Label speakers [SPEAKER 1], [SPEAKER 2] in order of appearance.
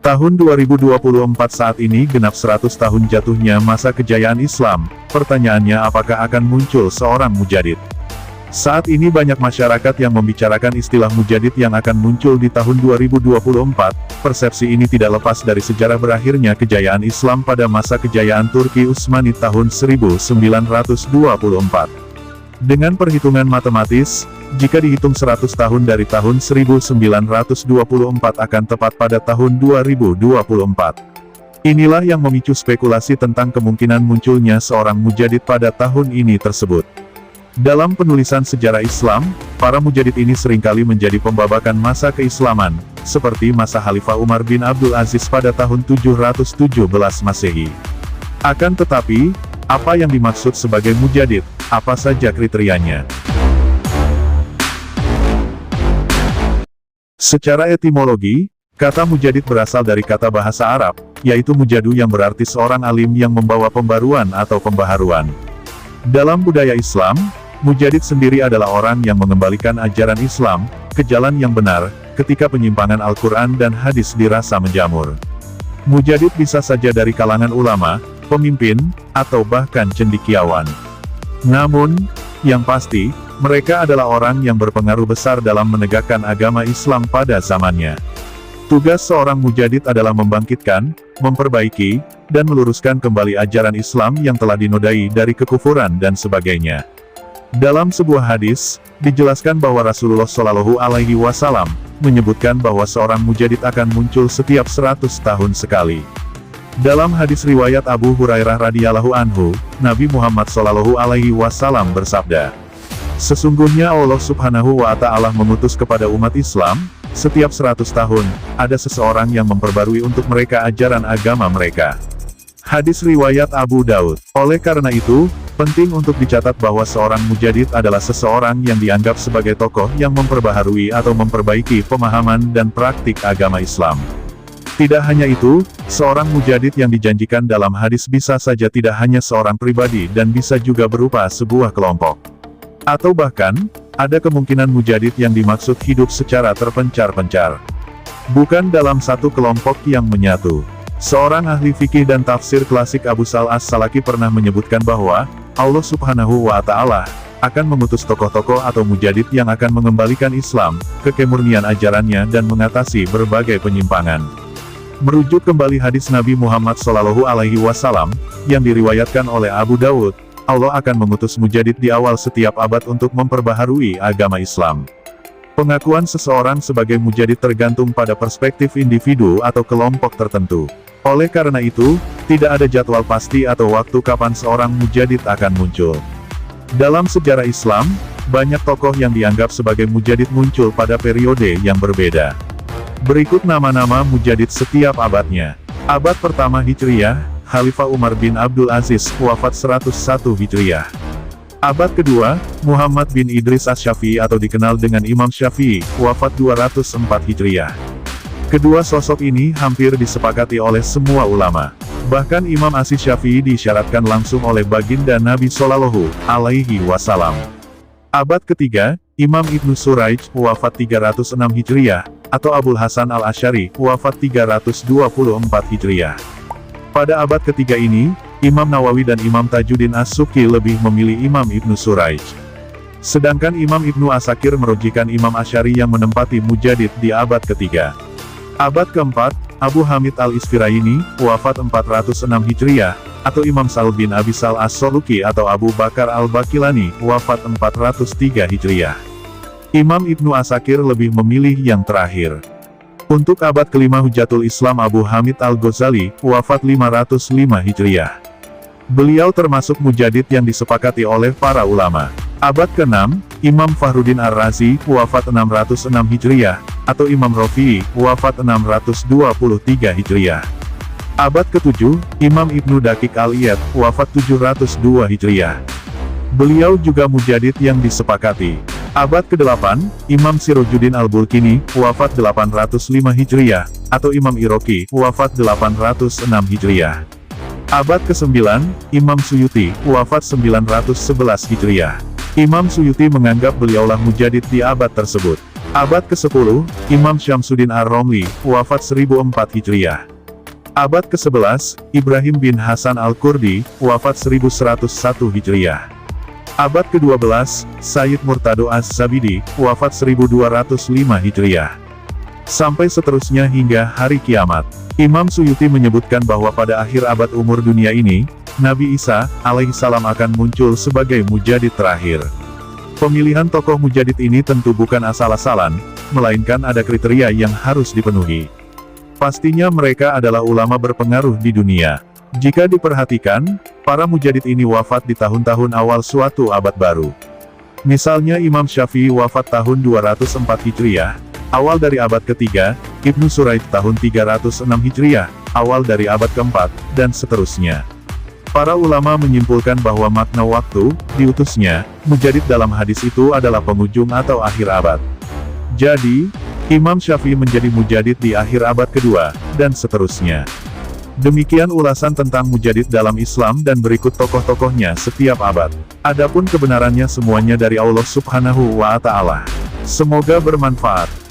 [SPEAKER 1] Tahun 2024 saat ini genap 100 tahun jatuhnya masa kejayaan Islam. Pertanyaannya, apakah akan muncul seorang mujadid? Saat ini banyak masyarakat yang membicarakan istilah mujadid yang akan muncul di tahun 2024. Persepsi ini tidak lepas dari sejarah berakhirnya kejayaan Islam pada masa kejayaan Turki Utsmani tahun 1924. Dengan perhitungan matematis, jika dihitung 100 tahun dari tahun 1924 akan tepat pada tahun 2024. Inilah yang memicu spekulasi tentang kemungkinan munculnya seorang mujadid pada tahun ini tersebut. Dalam penulisan sejarah Islam, para mujadid ini seringkali menjadi pembabakan masa keislaman, seperti masa Khalifah Umar bin Abdul Aziz pada tahun 717 Masehi. Akan tetapi, apa yang dimaksud sebagai mujadid? Apa saja kriterianya? Secara etimologi, kata mujadid berasal dari kata bahasa Arab, yaitu mujadu yang berarti seorang alim yang membawa pembaruan atau pembaharuan. Dalam budaya Islam, mujadid sendiri adalah orang yang mengembalikan ajaran Islam ke jalan yang benar, ketika penyimpangan Al-Quran dan hadis dirasa menjamur. Mujadid bisa saja dari kalangan ulama, pemimpin, atau bahkan cendekiawan. Namun, yang pasti, mereka adalah orang yang berpengaruh besar dalam menegakkan agama Islam pada zamannya. Tugas seorang mujadid adalah membangkitkan, memperbaiki, dan meluruskan kembali ajaran Islam yang telah dinodai dari kekufuran dan sebagainya. Dalam sebuah hadis, dijelaskan bahwa Rasulullah Shallallahu Alaihi Wasallam menyebutkan bahwa seorang mujadid akan muncul setiap 100 tahun sekali. Dalam hadis riwayat Abu Hurairah radhiyallahu anhu, Nabi Muhammad Shallallahu Alaihi Wasallam bersabda, "Sesungguhnya Allah Subhanahu wa Ta'ala mengutus kepada umat Islam, setiap 100 tahun, ada seseorang yang memperbarui untuk mereka ajaran agama mereka." Hadis riwayat Abu Daud. Oleh karena itu, penting untuk dicatat bahwa seorang mujadid adalah seseorang yang dianggap sebagai tokoh yang memperbaharui atau memperbaiki pemahaman dan praktik agama Islam. Tidak hanya itu, seorang mujadid yang dijanjikan dalam hadis bisa saja tidak hanya seorang pribadi dan bisa juga berupa sebuah kelompok. Atau bahkan, ada kemungkinan mujadid yang dimaksud hidup secara terpencar-pencar. Bukan dalam satu kelompok yang menyatu. Seorang ahli fikih dan tafsir klasik Abu Sal As-Salaki pernah menyebutkan bahwa, Allah Subhanahu wa Ta'ala akan mengutus tokoh-tokoh atau mujadid yang akan mengembalikan Islam ke kemurnian ajarannya dan mengatasi berbagai penyimpangan. Merujuk kembali hadis Nabi Muhammad Shallallahu Alaihi Wasallam, yang diriwayatkan oleh Abu Daud, Allah akan mengutus mujadid di awal setiap abad untuk memperbaharui agama Islam. Pengakuan seseorang sebagai mujadid tergantung pada perspektif individu atau kelompok tertentu. Oleh karena itu, tidak ada jadwal pasti atau waktu kapan seorang mujadid akan muncul. Dalam sejarah Islam, banyak tokoh yang dianggap sebagai mujadid muncul pada periode yang berbeda. Berikut nama-nama mujadid setiap abadnya. Abad pertama Hijriyah, Khalifah Umar bin Abdul Aziz, wafat 101 Hijriyah. Abad kedua, Muhammad bin Idris Asy-Syafi'i atau dikenal dengan Imam Syafi'i, wafat 204 Hijriyah. Kedua sosok ini hampir disepakati oleh semua ulama. Bahkan Imam Asy-Syafi'i diisyaratkan langsung oleh baginda Nabi Shallallahu Alaihi Wasallam. Abad ketiga, Imam Ibnu Suraij, wafat 306 Hijriyah, atau Abul Hasan Al-Asy'ari, wafat 324 Hijriyah. Pada abad ketiga ini, Imam Nawawi dan Imam Tajuddin As-Subki lebih memilih Imam Ibnu Suraij. Sedangkan Imam Ibnu Asakir merujikan Imam Asy'ari yang menempati mujadid di abad ketiga. Abad keempat, Abu Hamid Al-Isfirayini, wafat 406 Hijriyah, atau Imam Sa'd bin Abi Sal As-Suluki atau Abu Bakar Al-Bakilani, wafat 403 Hijriyah. Imam Ibnu Asakir lebih memilih yang terakhir. Untuk abad kelima Hujatul Islam Abu Hamid Al-Ghazali, wafat 505 Hijriyah. Beliau termasuk mujadid yang disepakati oleh para ulama. Abad ke-6, Imam Fakhruddin Ar-Razi, wafat 606 Hijriyah, atau Imam Rafi'i, wafat 623 Hijriyah. Abad ke-7, Imam Ibnu Daqiq Al-Iyad, wafat 702 Hijriyah. Beliau juga mujadid yang disepakati. Abad ke-8, Imam Sirojuddin Al-Bulkini, wafat 805 Hijriyah, atau Imam Iraqi, wafat 806 Hijriyah. Abad ke-9, Imam Suyuti, wafat 911 Hijriyah. Imam Suyuti menganggap beliaulah mujadid di abad tersebut. Abad ke-10, Imam Syamsuddin Ar-Romli, wafat 1004 Hijriah. Abad ke-11, Ibrahim bin Hasan Al-Kurdi, wafat 1101 Hijriah. Abad ke-12, Sayyid Murtado Az-Zabidi, wafat 1205 Hijriah. Sampai seterusnya hingga hari kiamat. Imam Suyuti menyebutkan bahwa pada akhir abad umur dunia ini, Nabi Isa, alaihissalam akan muncul sebagai mujadid terakhir. Pemilihan tokoh mujadid ini tentu bukan asal-asalan, melainkan ada kriteria yang harus dipenuhi. Pastinya mereka adalah ulama berpengaruh di dunia. Jika diperhatikan, para mujadid ini wafat di tahun-tahun awal suatu abad baru. Misalnya Imam Syafi'i wafat tahun 204 Hijriah, awal dari abad ketiga, Ibnu Suraid tahun 306 Hijriah, awal dari abad keempat, dan seterusnya. Para ulama menyimpulkan bahwa makna waktu, diutusnya, mujadid dalam hadis itu adalah penghujung atau akhir abad. Jadi, Imam Syafi'i menjadi mujadid di akhir abad kedua, dan seterusnya. Demikian ulasan tentang mujadid dalam Islam dan berikut tokoh-tokohnya setiap abad. Adapun kebenarannya semuanya dari Allah Subhanahu wa Ta'ala. Semoga bermanfaat.